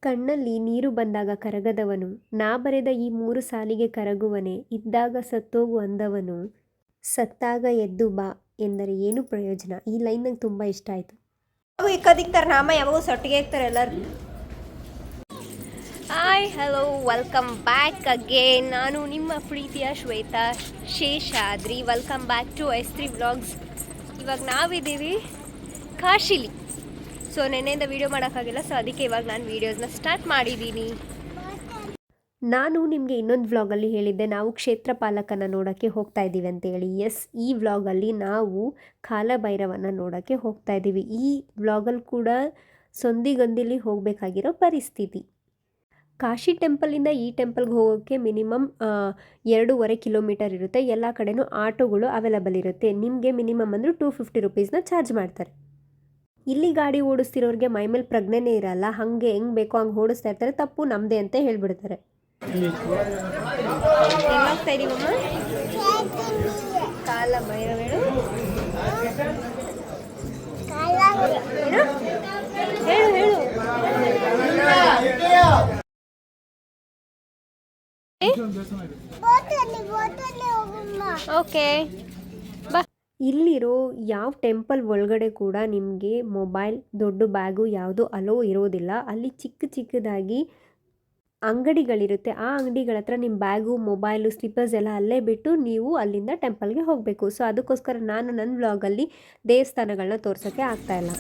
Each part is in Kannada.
ಕಣ್ಣಲ್ಲಿ ನೀರು ಬಂದಾಗ ಕರಗದವನು, ನಾ ಬರೆದ ಈ 3 ಸಾಲಿಗೆ ಕರಗುವನೆ, ಇದ್ದಾಗ ಸತ್ತೋಗು ಅಂದವನು, ಸತ್ತಾಗ ಎದ್ದು ಬಾ ಎಂದರೆ ಏನು ಪ್ರಯೋಜನ. ಈ ಲೈನ್ ನಂಗೆ ತುಂಬ ಇಷ್ಟ ಆಯಿತು. ಇಕ್ಕದಿಕ್ತಾರೆ ನಾಮ ಯಾವಾಗ ಸೊಟ್ಟಿಗೆ ಇರ್ತಾರೆ ಎಲ್ಲರೂ. Hi hello welcome back again. ನಾನು ನಿಮ್ಮ ಪ್ರೀತಿಯ Shweta Seshadri. Welcome back to S3 vlogs. ಇವಾಗ ನಾವಿದ್ದೀವಿ ಕಾಶಿಲಿ. ಸೊ ನೆನ್ನೆಯಿಂದ ವೀಡಿಯೋ ಮಾಡೋಕ್ಕಾಗಿಲ್ಲ, ಸೊ ಅದಕ್ಕೆ ಇವಾಗ ನಾನು ವೀಡಿಯೋಸ್ನ ಸ್ಟಾರ್ಟ್ ಮಾಡಿದ್ದೀನಿ. ನಾನು ನಿಮಗೆ ಇನ್ನೊಂದು ವ್ಲಾಗಲ್ಲಿ ಹೇಳಿದ್ದೆ ನಾವು ಕ್ಷೇತ್ರ ಪಾಲಕನ ನೋಡೋಕ್ಕೆ ಹೋಗ್ತಾ ಇದ್ದೀವಿ ಅಂತೇಳಿ. ಎಸ್, ಈ ವ್ಲಾಗಲ್ಲಿ ನಾವು ಕಾಲಭೈರವನ ನೋಡೋಕ್ಕೆ ಹೋಗ್ತಾ ಇದ್ದೀವಿ. ಈ ವ್ಲಾಗಲ್ಲಿ ಕೂಡ ಸೊಂದಿಗೊಂದಿಲಿ ಹೋಗಬೇಕಾಗಿರೋ ಪರಿಸ್ಥಿತಿ. ಕಾಶಿ ಟೆಂಪಲಿಂದ ಈ ಟೆಂಪಲ್ಗೆ ಹೋಗೋಕ್ಕೆ ಮಿನಿಮಮ್ 2.5 ಕಿಲೋಮೀಟರ್ ಇರುತ್ತೆ. ಎಲ್ಲ ಕಡೆನೂ ಆಟೋಗಳು ಅವೈಲಬಲ್ ಇರುತ್ತೆ. ನಿಮಗೆ ಮಿನಿಮಮ್ ಅಂದರೆ 250 ರುಪೀಸ್ನ ಚಾರ್ಜ್ ಮಾಡ್ತಾರೆ. ಇಲ್ಲಿ ಗಾಡಿ ಓಡಿಸ್ತಿರೋರಿಗೆ ಮೈಮೇಲೆ ಪ್ರಜ್ಞೆನೇ ಇರಲ್ಲ, ಹಾಗೆ ಹೆಂಗೆ ಬೇಕೋ ಹಂಗೆ ಓಡಿಸ್ತಾ ಇರ್ತಾರೆ. ತಪ್ಪು ನಮ್ಮದೇ ಅಂತ ಹೇಳ್ಬಿಡ್ತಾರೆ. ಹೋಗ್ತಾ ಇದೀವಮ್ಮ ಕಾಲ ಭೈರವೇಳು. ಹೇಳು ಹೇಳು. ಓಕೆ ಬಾ. ಇಲ್ಲಿರೋ ಯಾವ ಟೆಂಪಲ್ ಒಳಗಡೆ ಕೂಡ ನಿಮಗೆ ಮೊಬೈಲ್, ದೊಡ್ಡ ಬ್ಯಾಗು ಯಾವುದು ಅಲೋ ಇರೋದಿಲ್ಲ. ಅಲ್ಲಿ ಚಿಕ್ಕ ಚಿಕ್ಕದಾಗಿ ಅಂಗಡಿಗಳಿರುತ್ತೆ. ಆ ಅಂಗಡಿಗಳ ಹತ್ರ ನಿಮ್ಮ ಬ್ಯಾಗು, ಮೊಬೈಲು, ಸ್ಲಿಪ್ಪರ್ಸ್ ಎಲ್ಲ ಅಲ್ಲೇ ಬಿಟ್ಟು ನೀವು ಅಲ್ಲಿಂದ ಟೆಂಪಲ್ಗೆ ಹೋಗಬೇಕು. ಸೊ ಅದಕ್ಕೋಸ್ಕರ ನಾನು ನನ್ನ ವ್ಲಾಗಲ್ಲಿ ದೇವಸ್ಥಾನಗಳನ್ನ ತೋರ್ಸೋಕ್ಕೆ ಆಗ್ತಾಯಿಲ್ಲ.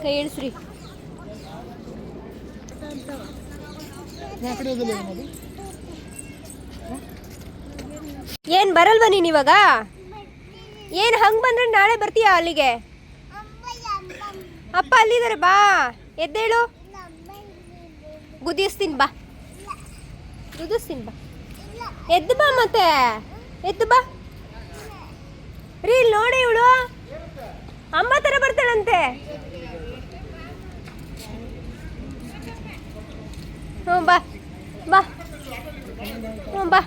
ಕೈ ಇಳಿಸ್ರಿ. ಏನ್ ಬರಲ್ವಾ ನೀನ್ ಇವಾಗ? ಏನ್ ಹಂಗ್ ಬಂದ್ರೆ ನಾಳೆ ಬರ್ತೀಯಾ ಅಲ್ಲಿಗೆ? ಅಪ್ಪ ಅಲ್ಲಿದ್ದಾರೆ, ಬಾ ಎದ್ದೇಳು. ಗುದಿಸ್ತೀನಿ ಬಾ, ಗುದಿಸ್ತೀನಿ ಬಾ. ಎದ್ದು ಬಾ, ಮತ್ತೆ ಎದ್ದು ಬಾ. ರೀ ನೋಡಿ, ಇವಳು ಅಮ್ಮ ತರ ಬರ್ತಾಳಂತೆ. ಹ್ಞೂ ಬಾ ಬಾ, ಹ್ಞೂ ಬಾ.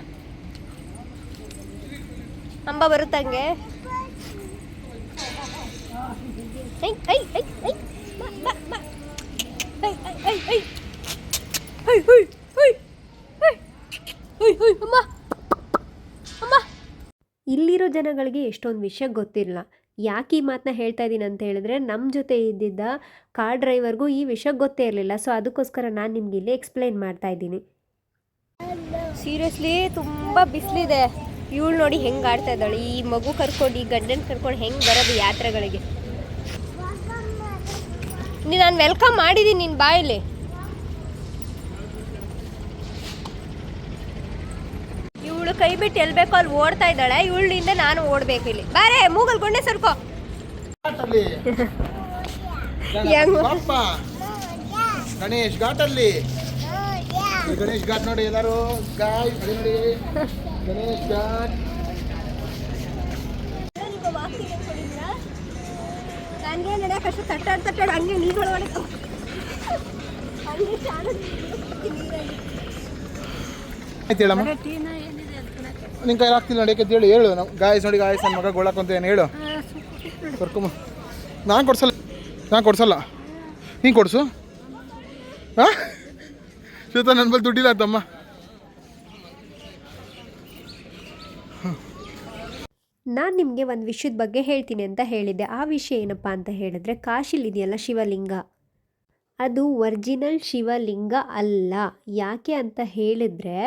ಅಂಬ ಬರುತ್ತಂಗೆ. ಇಲ್ಲಿರೋ ಜನಗಳಿಗೆ ಎಷ್ಟೊಂದು ವಿಷಯ ಗೊತ್ತಿಲ್ಲ. ಯಾಕೆ ಈ ಮಾತನ್ನ ಹೇಳ್ತಾ ಇದ್ದೀನಿ ಅಂತ ಹೇಳಿದ್ರೆ, ನಮ್ಮ ಜೊತೆ ಇದ್ದಿದ್ದ ಕಾರ್ ಡ್ರೈವರ್ಗೂ ಈ ವಿಷಯ ಗೊತ್ತೇ ಇರಲಿಲ್ಲ. ಸೊ ಅದಕ್ಕೋಸ್ಕರ ನಾನು ನಿಮ್ಗೆ ಇಲ್ಲಿ ಎಕ್ಸ್ಪ್ಲೈನ್ ಮಾಡ್ತಾ ಇದ್ದೀನಿ. ಸೀರಿಯಸ್ಲಿ ತುಂಬ ಬಿಸಿಲಿದೆ. ಇವಳು ನೋಡಿ ಹೆಂಗೆ ಆಡ್ತಾ ಇದ್ದಾಳೆ. ಈ ಮಗು ಕರ್ಕೊಂಡು, ಈ ಗಂಡನ ಕರ್ಕೊಂಡು ಹೆಂಗೆ ಬರೋದು ಯಾತ್ರೆಗಳಿಗೆ. ನಾನು ವೆಲ್ಕಮ್ ಮಾಡಿದ್ದೀನಿ ನಿನ್ನ ಬಾಯಲ್ಲಿ. ಇವಳು ಕೈ ಬಿಟ್ಟು ಎಲ್ಲಿ ಬೇಕೋ ಅಲ್ಲಿ ಓಡ್ತಾ ಇದ್ದಾಳೆ. ಇವಳಿಂದ ನಾನು ಓಡ್ಬೇಕು. ಇಲ್ಲಿ ಬಾರೆ, ಮೂಗಲ್ ಗೊಂಡೆ ಸರ್ಕೋ. ಗಣೇಶ್ ಘಾಟ್ ಅಲ್ಲಿ, ಗಣೇಶ್ ಘಾಟ್ ನೋಡಿ ಎಲ್ಲರೂ. ನೋಡಿ ಗಣೇಶ್ ಘಾಟ್. ನನಗೆ ನಡೆಯಕ್ಕಷ್ಟು ತಟ್ಟಾಡ್ ಹಂಗೆ ನೀರೊಳಗಡೆ ಆಯ್ತು ಹೇಳಮ್ಮ. ನಿನ್ನ ಕೈ ಆಗ್ತಿಲ್ಲ ನಡೆಯಕ್ಕೆ ಹೇಳಿ. ಹೇಳು ನಾವು ಗಾಯಸ್ ನೋಡಿ, ಗಾಯಸ್ ನನ್ನ ಮಗ ಗೋಳಕ್ಕಂತ ಏನು ಹೇಳು. ಕರ್ಕೊಂಬ. ನಾನು ಕೊಡ್ಸಲ್ಲ, ನೀನು ಕೊಡಿಸು. ಹಾಂ ಶ್ವೇತಾ, ನನ್ನ ಬಳಿ ದುಡ್ಡಿಲ್ಲ ಅಂತಮ್ಮ. ನಾನು ನಿಮಗೆ ಒಂದು ವಿಷಯದ ಬಗ್ಗೆ ಹೇಳ್ತೀನಿ ಅಂತ ಹೇಳಿದ್ದೆ. ಆ ವಿಷಯ ಏನಪ್ಪ ಅಂತ ಹೇಳಿದ್ರೆ, ಕಾಶಿಲಿದೆಯಲ್ಲ ಶಿವಲಿಂಗ, ಅದು ಒರಿಜಿನಲ್ ಶಿವಲಿಂಗ ಅಲ್ಲ. ಯಾಕೆ ಅಂತ ಹೇಳಿದ್ರೆ,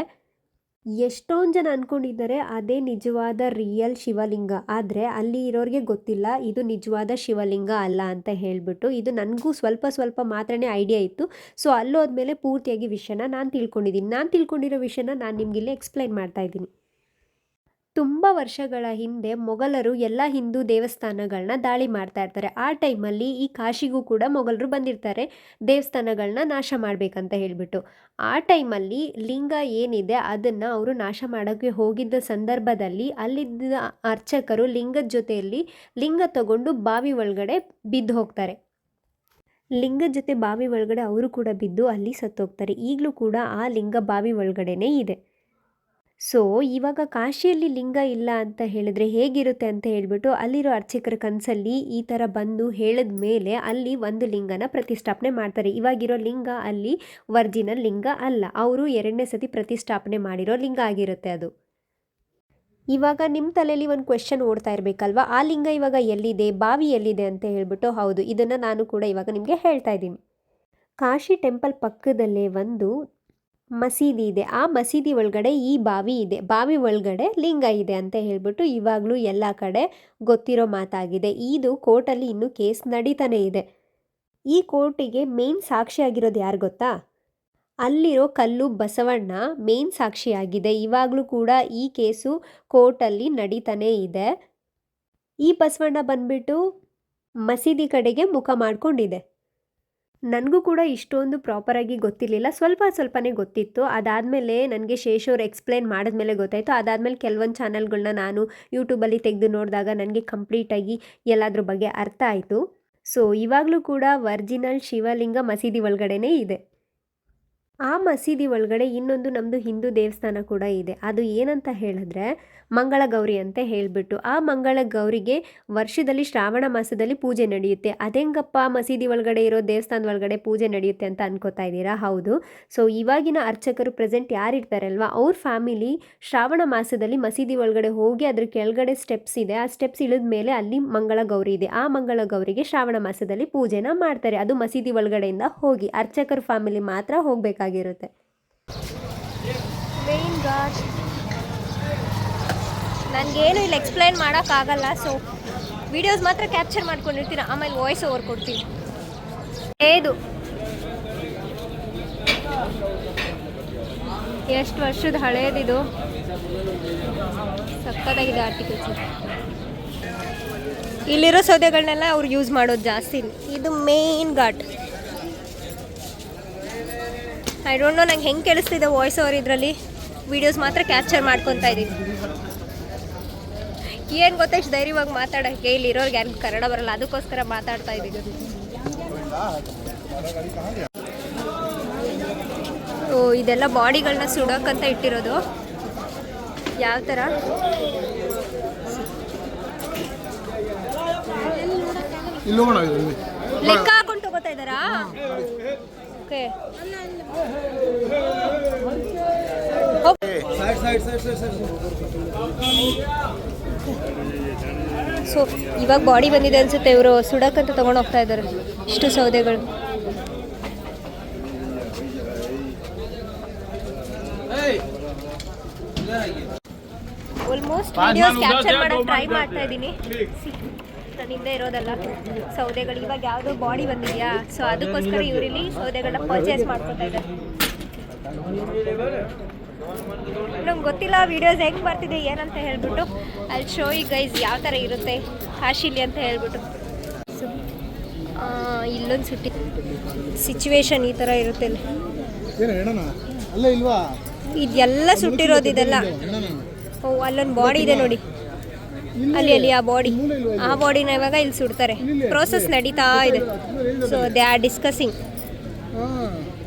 ಎಷ್ಟೊಂದು ಜನ ಅಂದ್ಕೊಂಡಿದ್ದಾರೆ ಅದೇ ನಿಜವಾದ ರಿಯಲ್ ಶಿವಲಿಂಗ. ಆದರೆ ಅಲ್ಲಿ ಇರೋರಿಗೆ ಗೊತ್ತಿಲ್ಲ ಇದು ನಿಜವಾದ ಶಿವಲಿಂಗ ಅಲ್ಲ ಅಂತ ಹೇಳಿಬಿಟ್ಟು. ಇದು ನನಗೂ ಸ್ವಲ್ಪ ಮಾತ್ರನೇ ಐಡಿಯಾ ಇತ್ತು. ಸೊ ಅಲ್ಲೋದ್ಮೇಲೆ ಪೂರ್ತಿಯಾಗಿ ವಿಷಯನ ನಾನು ತಿಳ್ಕೊಂಡಿದ್ದೀನಿ. ನಾನು ತಿಳ್ಕೊಂಡಿರೋ ವಿಷಯನ ನಾನು ನಿಮಗಿಲ್ಲಿ ಎಕ್ಸ್ಪ್ಲೈನ್ ಮಾಡ್ತಾ ಇದ್ದೀನಿ. ತುಂಬ ವರ್ಷಗಳ ಹಿಂದೆ ಮೊಘಲರು ಎಲ್ಲ ಹಿಂದೂ ದೇವಸ್ಥಾನಗಳನ್ನ ದಾಳಿ ಮಾಡ್ತಾ ಇರ್ತಾರೆ. ಆ ಟೈಮಲ್ಲಿ ಈ ಕಾಶಿಗೂ ಕೂಡ ಮೊಘಲರು ಬಂದಿರ್ತಾರೆ ದೇವಸ್ಥಾನಗಳನ್ನ ನಾಶ ಮಾಡಬೇಕಂತ ಹೇಳಿಬಿಟ್ಟು. ಆ ಟೈಮಲ್ಲಿ ಲಿಂಗ ಏನಿದೆ ಅದನ್ನು ಅವರು ನಾಶ ಮಾಡೋಕ್ಕೆ ಹೋಗಿದ್ದ ಸಂದರ್ಭದಲ್ಲಿ ಅಲ್ಲಿದ್ದ ಅರ್ಚಕರು ಲಿಂಗದ ಜೊತೆಯಲ್ಲಿ ಲಿಂಗ ತಗೊಂಡು ಬಾವಿ ಒಳಗಡೆ ಬಿದ್ದು ಹೋಗ್ತಾರೆ. ಲಿಂಗದ ಜೊತೆ ಬಾವಿ ಒಳಗಡೆ ಅವರು ಕೂಡ ಬಿದ್ದು ಅಲ್ಲಿ ಸತ್ತೋಗ್ತಾರೆ. ಈಗಲೂ ಕೂಡ ಆ ಲಿಂಗ ಬಾವಿ ಒಳಗಡೆನೇ ಇದೆ. ಸೊ ಇವಾಗ ಕಾಶಿಯಲ್ಲಿ ಲಿಂಗ ಇಲ್ಲ ಅಂತ ಹೇಳಿದ್ರೆ ಹೇಗಿರುತ್ತೆ ಅಂತ ಹೇಳ್ಬಿಟ್ಟು ಅಲ್ಲಿರೋ ಅರ್ಚಕರ ಕನಸಲ್ಲಿ ಈ ಥರ ಬಂದು ಹೇಳಿದ ಮೇಲೆ ಅಲ್ಲಿ ಒಂದು ಲಿಂಗನ ಪ್ರತಿಷ್ಠಾಪನೆ ಮಾಡ್ತಾರೆ. ಇವಾಗಿರೋ ಲಿಂಗ ಅಲ್ಲಿ ಒರಿಜಿನಲ್ ಲಿಂಗ ಅಲ್ಲ, ಅವರು 2ನೇ ಸತಿ ಪ್ರತಿಷ್ಠಾಪನೆ ಮಾಡಿರೋ ಲಿಂಗ ಆಗಿರುತ್ತೆ ಅದು. ಇವಾಗ ನಿಮ್ಮ ತಲೆಯಲ್ಲಿ ಒಂದು ಕ್ವೆಶ್ಚನ್ ಓಡ್ತಾ ಇರಬೇಕಲ್ವಾ, ಆ ಲಿಂಗ ಇವಾಗ ಎಲ್ಲಿದೆ, ಬಾವಿ ಎಲ್ಲಿದೆ ಅಂತ ಹೇಳ್ಬಿಟ್ಟು. ಹೌದು, ಇದನ್ನು ನಾನು ಕೂಡ ಇವಾಗ ನಿಮಗೆ ಹೇಳ್ತಾ ಇದ್ದೀನಿ. ಕಾಶಿ ಟೆಂಪಲ್ ಪಕ್ಕದಲ್ಲೇ ಒಂದು ಮಸೀದಿ ಇದೆ. ಆ ಮಸೀದಿ ಒಳಗಡೆ ಈ ಬಾವಿ ಇದೆ, ಬಾವಿ ಒಳಗಡೆ ಲಿಂಗ ಇದೆ ಅಂತ ಹೇಳ್ಬಿಟ್ಟು ಇವಾಗಲೂ ಎಲ್ಲ ಕಡೆ ಗೊತ್ತಿರೋ ಮಾತಾಗಿದೆ. ಇದು ಕೋರ್ಟಲ್ಲಿ ಇನ್ನೂ ಕೇಸ್ ನಡೀತಾನೆ ಇದೆ. ಈ ಕೋರ್ಟಿಗೆ ಮೇನ್ ಸಾಕ್ಷಿಯಾಗಿರೋದು ಯಾರು ಗೊತ್ತಾ? ಅಲ್ಲಿರೋ ಕಲ್ಲು ಬಸವಣ್ಣ ಮೇನ್ ಸಾಕ್ಷಿಯಾಗಿದೆ. ಇವಾಗಲೂ ಕೂಡ ಈ ಕೇಸು ಕೋರ್ಟಲ್ಲಿ ನಡೀತಾನೆ ಇದೆ. ಈ ಬಸವಣ್ಣ ಬಂದ್ಬಿಟ್ಟು ಮಸೀದಿ ಕಡೆಗೆ ಮುಖ ಮಾಡ್ಕೊಂಡಿದೆ. ನನಗೂ ಕೂಡ ಇಷ್ಟೊಂದು ಪ್ರಾಪರಾಗಿ ಗೊತ್ತಿರಲಿಲ್ಲ, ಸ್ವಲ್ಪನೇ ಗೊತ್ತಿತ್ತು. ಅದಾದಮೇಲೆ ನನಗೆ ಶೇಷವ್ರು ಎಕ್ಸ್ಪ್ಲೇನ್ ಮಾಡಿದ್ಮೇಲೆ ಗೊತ್ತಾಯಿತು. ಅದಾದಮೇಲೆ ಕೆಲವೊಂದು ಚಾನಲ್ಗಳನ್ನ ನಾನು ಯೂಟ್ಯೂಬಲ್ಲಿ ತೆಗೆದು ನೋಡಿದಾಗ ನನಗೆ ಕಂಪ್ಲೀಟಾಗಿ ಎಲ್ಲದ್ರ ಬಗ್ಗೆ ಅರ್ಥ ಆಯಿತು. ಸೊ ಇವಾಗಲೂ ಕೂಡ ಒರಿಜಿನಲ್ ಶಿವಲಿಂಗ ಮಸೀದಿ ಒಳಗಡೆನೇ ಇದೆ. ಆ ಮಸೀದಿ ಒಳಗಡೆ ಇನ್ನೊಂದು ನಮ್ಮದು ಹಿಂದೂ ದೇವಸ್ಥಾನ ಕೂಡ ಇದೆ. ಅದು ಏನಂತ ಹೇಳಿದ್ರೆ ಮಂಗಳ ಗೌರಿ ಅಂತ ಹೇಳಿಬಿಟ್ಟು. ಆ ಮಂಗಳ ಗೌರಿಗೆ ವರ್ಷದಲ್ಲಿ ಶ್ರಾವಣ ಮಾಸದಲ್ಲಿ ಪೂಜೆ ನಡೆಯುತ್ತೆ. ಅದೆಂಗಪ್ಪ ಮಸೀದಿ ಒಳಗಡೆ ಇರೋ ದೇವಸ್ಥಾನದ ಒಳಗಡೆ ಪೂಜೆ ನಡೆಯುತ್ತೆ ಅಂತ ಅನ್ಕೋತಾ ಇದ್ದೀರಾ? ಹೌದು. ಸೊ ಇವಾಗಿನ ಅರ್ಚಕರು ಪ್ರೆಸೆಂಟ್ ಯಾರಿರ್ತಾರಲ್ವ, ಅವ್ರ ಫ್ಯಾಮಿಲಿ ಶ್ರಾವಣ ಮಾಸದಲ್ಲಿ ಮಸೀದಿ ಒಳಗಡೆ ಹೋಗಿ ಅದ್ರ ಕೆಳಗಡೆ ಸ್ಟೆಪ್ಸ್ ಇದೆ, ಆ ಸ್ಟೆಪ್ಸ್ ಇಳಿದ ಮೇಲೆ ಅಲ್ಲಿ ಮಂಗಳ ಗೌರಿ ಇದೆ. ಆ ಮಂಗಳ ಗೌರಿಗೆ ಶ್ರಾವಣ ಮಾಸದಲ್ಲಿ ಪೂಜೆನ ಮಾಡ್ತಾರೆ. ಅದು ಮಸೀದಿ ಒಳಗಡೆಯಿಂದ ಹೋಗಿ ಅರ್ಚಕರ ಫ್ಯಾಮಿಲಿ ಮಾತ್ರ ಹೋಗಬೇಕಾಗಿರುತ್ತೆ. ಮೇನ್ ಘಾಟ್ ನನಗೇನು ಇಲ್ಲಿ ಎಕ್ಸ್ಪ್ಲೈನ್ ಮಾಡೋಕ್ಕಾಗಲ್ಲ. ಸೊ ವಿಡಿಯೋಸ್ ಮಾತ್ರ ಕ್ಯಾಪ್ಚರ್ ಮಾಡ್ಕೊಂಡಿರ್ತೀನಿ, ಆಮೇಲೆ ವಾಯ್ಸ್ ಓವರ್ ಕೊಡ್ತೀನಿ. ಇದು ಎಷ್ಟು ವರ್ಷದ ಹಳೇದಿದು, ಸಕ್ಕತ್ತಾಗಿದೆ ಆರ್ಟಿಕಲ್ಸ್. ಇಲ್ಲಿರೋ ಸೌದೆಗಳನ್ನೆಲ್ಲ ಅವ್ರು ಯೂಸ್ ಮಾಡೋದು ಜಾಸ್ತಿ. ಇದು main ghat. I don't know ನಂಗೆ ಹೆಂಗೆ ಕೇಳಿಸ್ತಿದೆ ವಾಯ್ಸ್ ಓವರ್ ಇದರಲ್ಲಿ. ವೀಡಿಯೋಸ್ ಮಾತ್ರ ಕ್ಯಾಪ್ಚರ್ ಮಾಡ್ಕೊತಾ ಇದ್ದೀನಿ. ಏನು ಗೊತ್ತಾ, ಇಷ್ಟು ಧೈರ್ಯವಾಗಿ ಮಾತಾಡೋಕ್ಕೆ ಇಲ್ಲಿರೋರ್ಗೆ ಯಾರಿಗೂ ಕನ್ನಡ ಬರಲ್ಲ, ಅದಕ್ಕೋಸ್ಕರ ಮಾತಾಡ್ತಾ ಇದ್ದೀನಿ. ಓ ಇದೆಲ್ಲ ಬಾಡಿಗಳನ್ನ ಸುಡೋಕ್ಕಂತ ಇಟ್ಟಿರೋದು. ಯಾವ ಥರ ಲೆಕ್ಕ ಹಾಕೊಂಡು ತಗೋತಾ ಇದ್ದಾರಾ? ಓಕೆ. ಸೊ ಇವಾಗ ಬಾಡಿ ಬಂದಿದೆ ಅನ್ಸುತ್ತೆ, ಇವರು ಸುಡಕ್ಕಂತ ತಗೊಂಡು ಹೋಗ್ತಾ ಇದ್ದಾರೆ ಇಷ್ಟು ಸೌದೆಗಳು. ಆಲ್ಮೋಸ್ಟ್ ವಿಡಿಯೋಸ್ ಕ್ಯಾಪ್ಚರ್ ಮಾಡೋಕ್ಕೆ ಟ್ರೈ ಮಾಡ್ತಾ ಇದ್ದೀನಿ. ನನ್ನ ಹಿಂದೆ ಇರೋದಲ್ಲ ಸೌದೆಗಳು. ಇವಾಗ ಯಾವುದೋ ಬಾಡಿ ಬಂದಿದೆಯಾ, ಸೊ ಅದಕ್ಕೋಸ್ಕರ ಇವರಲ್ಲಿ ಸೌದೆಗಳನ್ನ ಪರ್ಚೇಸ್ ಮಾಡ್ಕೊತಾ ಇದ್ದಾರೆ. ನಮ್ಗೆ ಗೊತ್ತಿಲ್ಲ ವಿಡಿಯೋಸ್ ಹೆಂಗೆ ಬರ್ತಿದೆ ಏನಂತ ಹೇಳ್ಬಿಟ್ಟು. ಅಲ್ಲಿ ಶೋ ಈ ಗೈಸ್ ಯಾವ ಥರ ಇರುತ್ತೆ ಕಾಶಿಲಿ ಅಂತ ಹೇಳ್ಬಿಟ್ಟು. ಸೊ ಇಲ್ಲೊಂದು ಸಿಚುವೇಶನ್ ಈ ಥರ ಇರುತ್ತೆ. ಇದೆಲ್ಲ ಸುಟ್ಟಿರೋದು ಇದೆಲ್ಲ. ಓ ಅಲ್ಲೊಂದು ಬಾಡಿ ಇದೆ ನೋಡಿ, ಅಲ್ಲಿ ಆ ಬಾಡಿನ ಇವಾಗ ಇಲ್ಲಿ ಸುಡ್ತಾರೆ. ಪ್ರೋಸೆಸ್ ನಡೀತಾ ಇದೆ. ಸೊ ದೇ ಆರ್ ಡಿಸ್ಕಸಿಂಗ್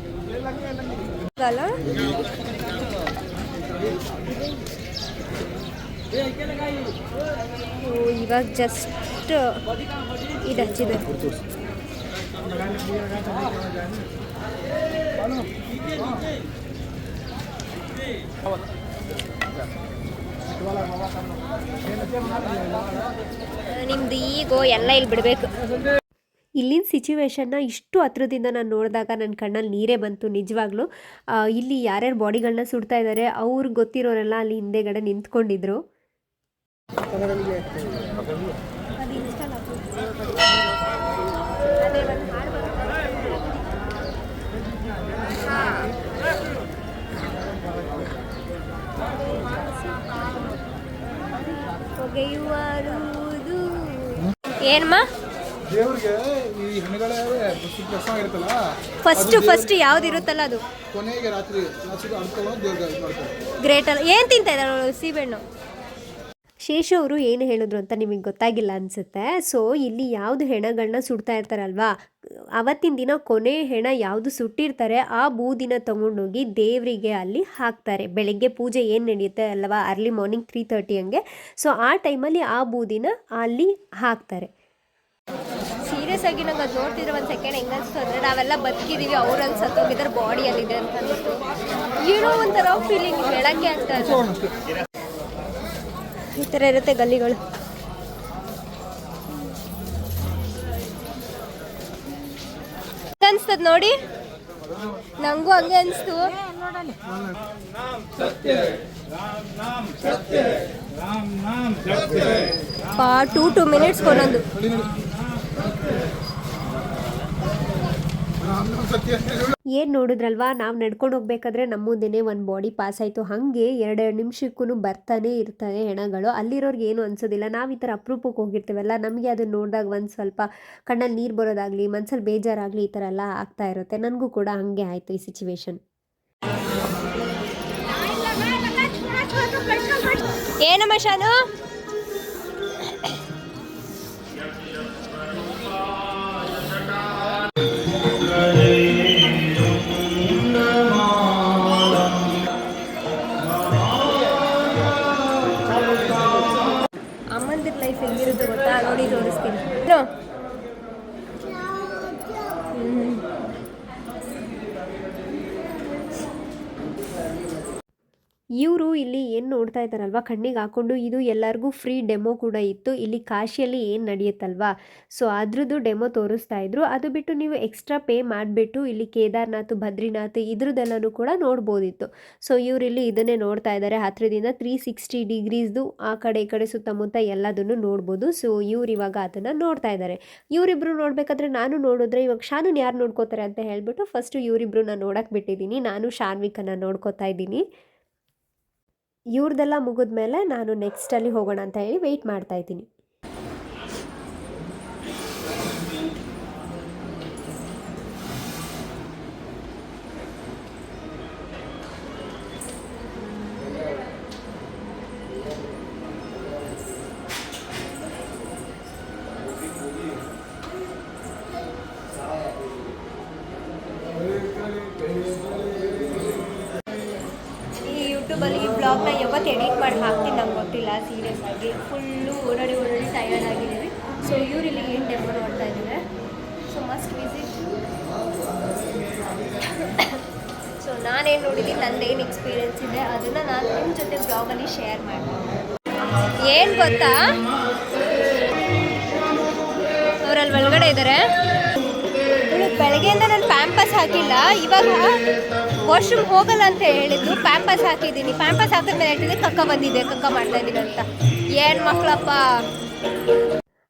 ಅಲ್ಲ. ಇವಾಗ ಜಸ್ಟ್ ಇದು ಹಚ್ಚಿದೆ. ನಿಮ್ದು ಈಗೋ ಎಲ್ಲ ಇಲ್ಲಿ ಬಿಡಬೇಕು. ಇಲ್ಲಿನ ಸಿಚುವೇಶನ್ನ ಇಷ್ಟು ಹತ್ರದಿಂದ ನಾನು ನೋಡಿದಾಗ ನನ್ನ ಕಣ್ಣಲ್ಲಿ ನೀರೇ ಬಂತು ನಿಜವಾಗ್ಲೂ. ಇಲ್ಲಿ ಯಾರ್ಯಾರು ಬಾಡಿಗಳನ್ನ ಸುಡ್ತಾ ಇದ್ದಾರೆ ಅವ್ರಿಗೆ ಗೊತ್ತಿರೋರೆಲ್ಲ ಅಲ್ಲಿ ಹಿಂದೆಗಡೆ ನಿಂತ್ಕೊಂಡಿದ್ರು. ಏನಮ್ಮ ದೇವರಿಗೆ ಈ ಹೆಣ್ಣುಗಳೇ ಇರುತ್ತಲ್ಲ, ಫಸ್ಟ್ ಯಾವ್ದು ಇರುತ್ತಲ್ಲ ಅದು ಕೊನೆಗೆ ರಾತ್ರಿ ಅಡ್ಕೊಂಡು ದೇವ್ರಿಗೆ ಮಾಡ್ತಾರೆ. ಗ್ರೇಟ್ ಅಲ್ಲ. ಏನು ತಿಂತಾ ಇದ್ದಾರೆ ಸೀಬೆಣ್ಣು? ಶೇಷು ಅವರು ಏನು ಹೇಳಿದ್ರು ಅಂತ ನಿಮಗೆ ಗೊತ್ತಾಗಿಲ್ಲ ಅನಿಸುತ್ತೆ. ಸೊ ಇಲ್ಲಿ ಯಾವುದು ಹೆಣಗಳನ್ನ ಸುಡ್ತಾ ಇರ್ತಾರಲ್ವಾ, ಅವತ್ತಿನ ದಿನ ಕೊನೆ ಹೆಣ ಯಾವುದು ಸುಟ್ಟಿರ್ತಾರೆ ಆ ಬೂದಿನ ತೊಗೊಂಡೋಗಿ ದೇವರಿಗೆ ಅಲ್ಲಿ ಹಾಕ್ತಾರೆ. ಬೆಳಗ್ಗೆ ಪೂಜೆ ಏನು ನಡೆಯುತ್ತೆ ಅಲ್ವಾ, ಅರ್ಲಿ ಮಾರ್ನಿಂಗ್ 3:30 ಹಂಗೆ. ಸೊ ಆ ಟೈಮಲ್ಲಿ ಆ ಬೂದಿನ ಅಲ್ಲಿ ಹಾಕ್ತಾರೆ. ಸೀರಿಯಸ್ ಆಗಿ ನಂಗೆ ಅದು ನೋಡ್ತಿದ್ರೆ ಒಂದು ಸೆಕೆಂಡ್ ಹೆಂಗೆ ಅನಿಸ್ತು ಅಂದರೆ, ನಾವೆಲ್ಲ ಬದುಕಿದ್ದೀವಿ, ಅವರಲ್ಲಿ ಸತ್ತೋಗಿದ್ದಾರೆ, ಬಾಡಿಯಲ್ಲಿದೆ ಅಂತ ಅನಿಸ್ತು. ಏನೋ ಒಂಥರ ಫೀಲಿಂಗ್ ಹೇಳೋಕ್ಕೆ ಅಂತ. ಈ ಥರ ಇರುತ್ತೆ ಗಲ್ಲಿಗಳು. ಅನಿಸ್ತದ ನೋಡಿ, ನಂಗೂ ಹಂಗೆ ಅನಿಸ್ತು. 2 minutes ಒಂದೊಂದು. ಏನು ನೋಡಿದ್ರಲ್ವಾ, ನಾವು ನಡ್ಕೊಂಡು ಹೋಗ್ಬೇಕಾದ್ರೆ ನಮ್ಮ ಮುಂದೆನೇ ಒಂದು ಬಾಡಿ ಪಾಸ್ ಆಯಿತು. ಹಾಗೆ 2 ನಿಮಿಷಕ್ಕೂ ಬರ್ತಾನೆ ಇರ್ತಾರೆ ಹೆಣಗಳು. ಅಲ್ಲಿರೋರ್ಗೆ ಏನು ಅನ್ಸೋದಿಲ್ಲ. ನಾವು ಈ ಥರ ಅಪರೂಪಕ್ಕೆ ಹೋಗಿರ್ತೀವಲ್ಲ, ನಮಗೆ ಅದನ್ನು ನೋಡಿದಾಗ ಒಂದು ಸ್ವಲ್ಪ ಕಣ್ಣಲ್ಲಿ ನೀರು ಬರೋದಾಗಲಿ, ಮನಸ್ಸಲ್ಲಿ ಬೇಜಾರಾಗಲಿ, ಈ ಥರ ಎಲ್ಲ ಆಗ್ತಾ ಇರುತ್ತೆ. ನನಗೂ ಕೂಡ ಹಾಗೆ ಆಯಿತು ಈ ಸಿಚುವೇಶನ್. ಏನಮ್ಮ ಶಾನು? ಅಮ್ಮಂದಿರ ಲೈಫ್ ಹೆಂಗಿರುತ್ತೆ ಗೊತ್ತಾ, ನೋಡಿ ತೋರಿಸ್ತೀನಿ. ಇವರು ಇಲ್ಲಿ ಏನು ನೋಡ್ತಾ ಇದ್ದಾರಲ್ವ, ಕಣ್ಣಿಗೆ ಹಾಕ್ಕೊಂಡು, ಇದು ಎಲ್ಲರಿಗೂ ಫ್ರೀ ಡೆಮೋ ಕೂಡ ಇತ್ತು. ಇಲ್ಲಿ ಕಾಶಿಯಲ್ಲಿ ಏನು ನಡೆಯುತ್ತಲ್ವಾ, ಸೊ ಅದ್ರದ್ದು ಡೆಮೋ ತೋರಿಸ್ತಾ ಇದ್ರು. ಅದು ಬಿಟ್ಟು ನೀವು ಎಕ್ಸ್ಟ್ರಾ ಪೇ ಮಾಡಿಬಿಟ್ಟು ಇಲ್ಲಿ ಕೇದಾರ್ನಾಥ್, ಬದ್ರಿನಾಥ್ ಇದ್ರದ್ದೆಲ್ಲನೂ ಕೂಡ ನೋಡ್ಬೋದಿತ್ತು. ಸೊ ಇವರಿಲ್ಲಿ ಇದನ್ನೇ ನೋಡ್ತಾ ಇದ್ದಾರೆ ಹತ್ತಿರದಿಂದ. 360 ಡಿಗ್ರೀಸ್ದು ಆ ಕಡೆ ಈ ಕಡೆ ಸುತ್ತಮುತ್ತ ಎಲ್ಲದನ್ನು ನೋಡ್ಬೋದು. ಸೊ ಇವ್ರು ಇವಾಗ ಅದನ್ನು ನೋಡ್ತಾ ಇದ್ದಾರೆ. ಇವರಿಬ್ರು ನೋಡಬೇಕಾದ್ರೆ ನಾನು ನೋಡಿದ್ರೆ ಇವಾಗ ಶಾನುನ್ ಯಾರು ನೋಡ್ಕೋತಾರೆ ಅಂತ ಹೇಳ್ಬಿಟ್ಟು ಫಸ್ಟು ಇವರಿಬ್ರನ್ನ ನೋಡಕ್ಕೆ ಬಿಟ್ಟಿದ್ದೀನಿ. ನಾನು ಶಾನ್ವಿಕನ್ನು ನೋಡ್ಕೋತಾ ಇದ್ದೀನಿ. ಇವ್ರದ್ದೆಲ್ಲ ಮುಗಿದ್ಮೇಲೆ ನಾನು ನೆಕ್ಸ್ಟಲ್ಲಿ ಹೋಗೋಣ ಅಂತ ಹೇಳಿ ವೆಯ್ಟ್ ಮಾಡ್ತಾ ಇದ್ದೀನಿ. ಯೂಟ್ಯೂಬಲ್ಲಿ ಈ ಬ್ಲಾಗ್ನ ಯಾವತ್ತು ಎಡಿಟ್ ಮಾಡಿ ಹಾಕ್ತೀನಿ ನಂಗೆ ಗೊತ್ತಿಲ್ಲ. ಸೀರಿಯಸ್ ಆಗಿ ಫುಲ್ಲು ಓಡಾಡಿ ಟಯರ್ಡ್ ಆಗಿದ್ದೀವಿ. ಸೊ ಇವರಿಲ್ಲಿ ಏನು ಡೆಮೋ ನೋಡ್ತಾ ಇದ್ದಾರೆ. So must visit. ಸೊ ನಾನೇನು ನೋಡಿದ್ದೀನಿ, ನಂದೇನು ಎಕ್ಸ್ಪೀರಿಯೆನ್ಸ್ ಇದೆ ಅದನ್ನು ನಾನು ನಿಮ್ಮ ಜೊತೆ ಬ್ಲಾಗಲ್ಲಿ ಶೇರ್ ಮಾಡ್ತೀನಿ. ಏನು ಗೊತ್ತಾ, ಅವರಲ್ಲಿ ಒಳಗಡೆ ಇದ್ದಾರೆ. ಬೆಳಗ್ಗೆಯಿಂದ ನಾನು ಪ್ಯಾಂಪಸ್ ಹಾಕಿಲ್ಲ, ಇವಾಗ ವಾಶ್ರೂಮ್ ಹೋಗಲ್ಲ ಅಂತ ಹೇಳಿದ್ರು. ಪ್ಯಾಂಪಸ್ ಹಾಕಿದ್ದೀನಿ. ಪ್ಯಾಂಪಸ್ ಹಾಕಿದ್ಮೇಲೆ ಹೇಳ್ತಿದ್ದೆ ಕಕ್ಕ ಬಂದಿದೆ, ಕಕ್ಕ ಮಾಡ್ತಾ ಇದ್ದೀನಿ ಅಂತ. ಏನು ಮಕ್ಕಳಪ್ಪ,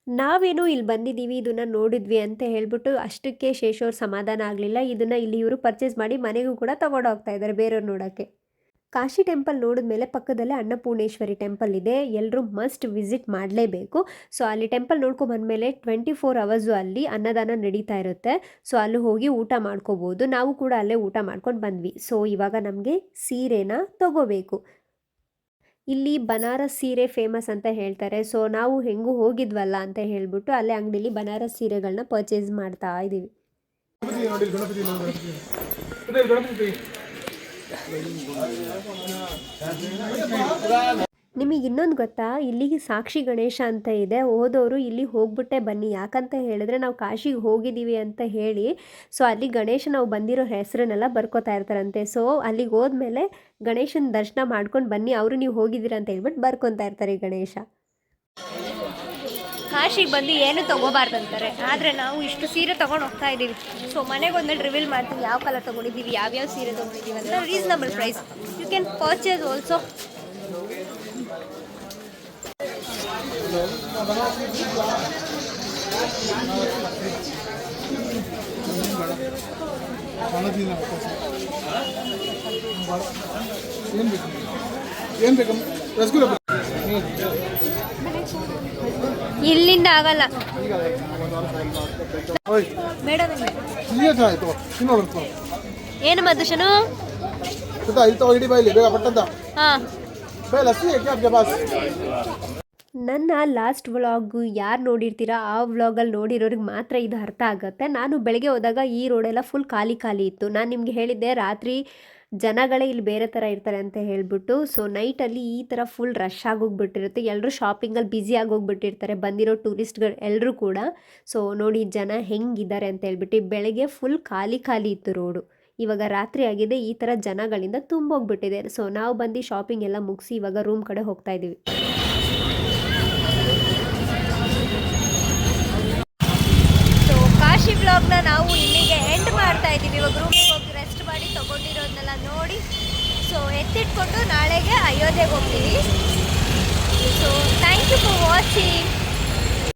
ನಾವೇನು ಇಲ್ಲಿ ಬಂದಿದ್ದೀವಿ, ಇದನ್ನು ನೋಡಿದ್ವಿ ಅಂತ ಹೇಳ್ಬಿಟ್ಟು ಅಷ್ಟಕ್ಕೆ ಶೇಷವ್ರ ಸಮಾಧಾನ ಆಗಲಿಲ್ಲ. ಇದನ್ನು ಇಲ್ಲಿ ಇವರು ಪರ್ಚೇಸ್ ಮಾಡಿ ಮನೆಗೂ ಕೂಡ ತಗೊಂಡೋಗ್ತಾ ಇದ್ದಾರೆ ಬೇರೆಯವ್ರು ನೋಡೋಕ್ಕೆ. ಕಾಶಿ ಟೆಂಪಲ್ ನೋಡಿದ್ಮೇಲೆ ಪಕ್ಕದಲ್ಲೇ ಅನ್ನಪೂರ್ಣೇಶ್ವರಿ ಟೆಂಪಲ್ ಇದೆ. ಎಲ್ಲರೂ ಮಸ್ಟ್ ವಿಸಿಟ್ ಮಾಡಲೇಬೇಕು. ಸೊ ಅಲ್ಲಿ ಟೆಂಪಲ್ ನೋಡ್ಕೊಂಬಂದಮೇಲೆ 24 ಅವರ್ಸು ಅಲ್ಲಿ ಅನ್ನದಾನ ನಡೀತಾ ಇರುತ್ತೆ. ಸೊ ಅಲ್ಲಿ ಹೋಗಿ ಊಟ ಮಾಡ್ಕೋಬೋದು. ನಾವು ಕೂಡ ಅಲ್ಲೇ ಊಟ ಮಾಡ್ಕೊಂಡು ಬಂದ್ವಿ. ಸೊ ಇವಾಗ ನಮಗೆ ಸೀರೆನ ತಗೋಬೇಕು. ಇಲ್ಲಿ ಬನಾರಸ್ ಸೀರೆ ಫೇಮಸ್ ಅಂತ ಹೇಳ್ತಾರೆ. ಸೊ ನಾವು ಹೆಂಗೂ ಹೋಗಿದ್ವಲ್ಲ ಅಂತ ಹೇಳ್ಬಿಟ್ಟು ಅಲ್ಲೇ ಅಂಗಡಿಲಿ ಬನಾರಸ್ ಸೀರೆಗಳನ್ನ ಪರ್ಚೇಸ್ ಮಾಡ್ತಾ ಇದ್ದೀವಿ. ನಿಮಗೆ ಇನ್ನೊಂದು ಗೊತ್ತಾ, ಇಲ್ಲಿಗೆ ಸಾಕ್ಷಿ ಗಣೇಶ ಅಂತ ಇದೆ. ಹೋದವರು ಇಲ್ಲಿ ಹೋಗ್ಬಿಟ್ಟೆ ಬನ್ನಿ. ಯಾಕಂತ ಹೇಳಿದ್ರೆ ನಾವು ಕಾಶಿಗೆ ಹೋಗಿದ್ದೀವಿ ಅಂತ ಹೇಳಿ ಸೊ ಅಲ್ಲಿ ಗಣೇಶ ನಾವು ಬಂದಿರೋ ಹೆಸರನ್ನೆಲ್ಲ ಬರ್ಕೋತಾ ಇರ್ತಾರಂತೆ. ಸೊ ಅಲ್ಲಿಗೆ ಹೋದ್ಮೇಲೆ ಗಣೇಶನ ದರ್ಶನ ಮಾಡ್ಕೊಂಡು ಬನ್ನಿ, ಅವರು ನೀವು ಹೋಗಿದ್ದೀರ ಅಂತ ಹೇಳ್ಬಿಟ್ಟು ಬರ್ಕೊತಾ ಇರ್ತಾರೆ ಗಣೇಶ. ಕಾಶಿಗೆ ಬಂದು ಏನು ತೊಗೋಬಾರ್ದಂತಾರೆ, ಆದರೆ ನಾವು ಇಷ್ಟು ಸೀರೆ ತೊಗೊಂಡು ಹೋಗ್ತಾ ಇದ್ದೀವಿ. ಸೊ ಮನೆಗೆ ಒಂದ್ಮೇಲೆ ರಿವೀಲ್ ಮಾಡ್ತೀವಿ ಯಾವ ಕಲರ್ ತೊಗೊಂಡಿದ್ದೀವಿ, ಯಾವ್ಯಾವ ಸೀರೆ ತೊಗೊಂಡಿದ್ದೀವಿ ಅಂತ. Reasonable price, you can purchase also. ಏನು ಬೇಕು ರಸಗುಲ್ಲ ಇಲ್ಲಿಂದ ಆಗಲ್ಲ ಮೇಡಮ್. ಏನು ಮಧುಶನು ಇಡಿ ಬಾಯಿಲಿ ಬೇಗ ಪಟ್ಟಂತ. ಹಾಂ ಲಸ್ಸಿ ನನ್ನ ಲಾಸ್ಟ್ ವ್ಲಾಗು ಯಾರು ನೋಡಿರ್ತೀರ ಆ ವ್ಲಾಗಲ್ಲಿ ನೋಡಿರೋರಿಗೆ ಮಾತ್ರ ಇದು ಅರ್ಥ ಆಗುತ್ತೆ. ನಾನು ಬೆಳಗ್ಗೆ ಹೋದಾಗ ಈ ರೋಡೆಲ್ಲ ಫುಲ್ ಖಾಲಿ ಖಾಲಿ ಇತ್ತು. ನಾನು ನಿಮಗೆ ಹೇಳಿದ್ದೆ ರಾತ್ರಿ ಜನಗಳೇ ಇಲ್ಲಿ ಬೇರೆ ಥರ ಇರ್ತಾರೆ ಅಂತ ಹೇಳಿಬಿಟ್ಟು. ಸೊ ನೈಟಲ್ಲಿ ಈ ಥರ ಫುಲ್ ರಶ್ ಆಗೋಗ್ಬಿಟ್ಟಿರುತ್ತೆ. ಎಲ್ಲರೂ ಶಾಪಿಂಗಲ್ಲಿ ಬ್ಯುಸಿ ಆಗೋಗ್ಬಿಟ್ಟಿರ್ತಾರೆ, ಬಂದಿರೋ ಟೂರಿಸ್ಟ್ಗಳು ಎಲ್ಲರೂ ಕೂಡ. ಸೊ ನೋಡಿ ಜನ ಹೆಂಗಿದ್ದಾರೆ ಅಂತ ಹೇಳ್ಬಿಟ್ಟು. ಬೆಳಗ್ಗೆ ಫುಲ್ ಖಾಲಿ ಖಾಲಿ ಇತ್ತು ರೋಡು. ಇವಾಗ ರಾತ್ರಿ ಆಗಿದೆ, ಈ ಥರ ಜನಗಳಿಂದ ತುಂಬೋಗ್ಬಿಟ್ಟಿದೆ. ಸೊ ನಾವು ಬಂದು ಶಾಪಿಂಗ್ ಎಲ್ಲ ಮುಗಿಸಿ ಇವಾಗ ರೂಮ್ ಕಡೆ ಹೋಗ್ತಾ ಇದ್ದೀವಿ. ಸೊ ಕಾಶಿ ಬ್ಲಾಗ್ನ ನಾವು ಇಲ್ಲಿಗೆ ಎಂಡ್ ಮಾಡ್ತಾ ಇದ್ದೀವಿ. ಇವಾಗ ರೂಮಿಗೆ ಹೋಗಿ ರೆಸ್ಟ್ ಮಾಡಿ ತೊಗೊಂಡಿರೋದನ್ನೆಲ್ಲ ನೋಡಿ ಸೊ ಎತ್ತಿಟ್ಕೊಂಡು ನಾಳೆಗೆ ಅಯೋಧ್ಯೆಗೆ ಹೋಗ್ತೀವಿ. So thank you for watching.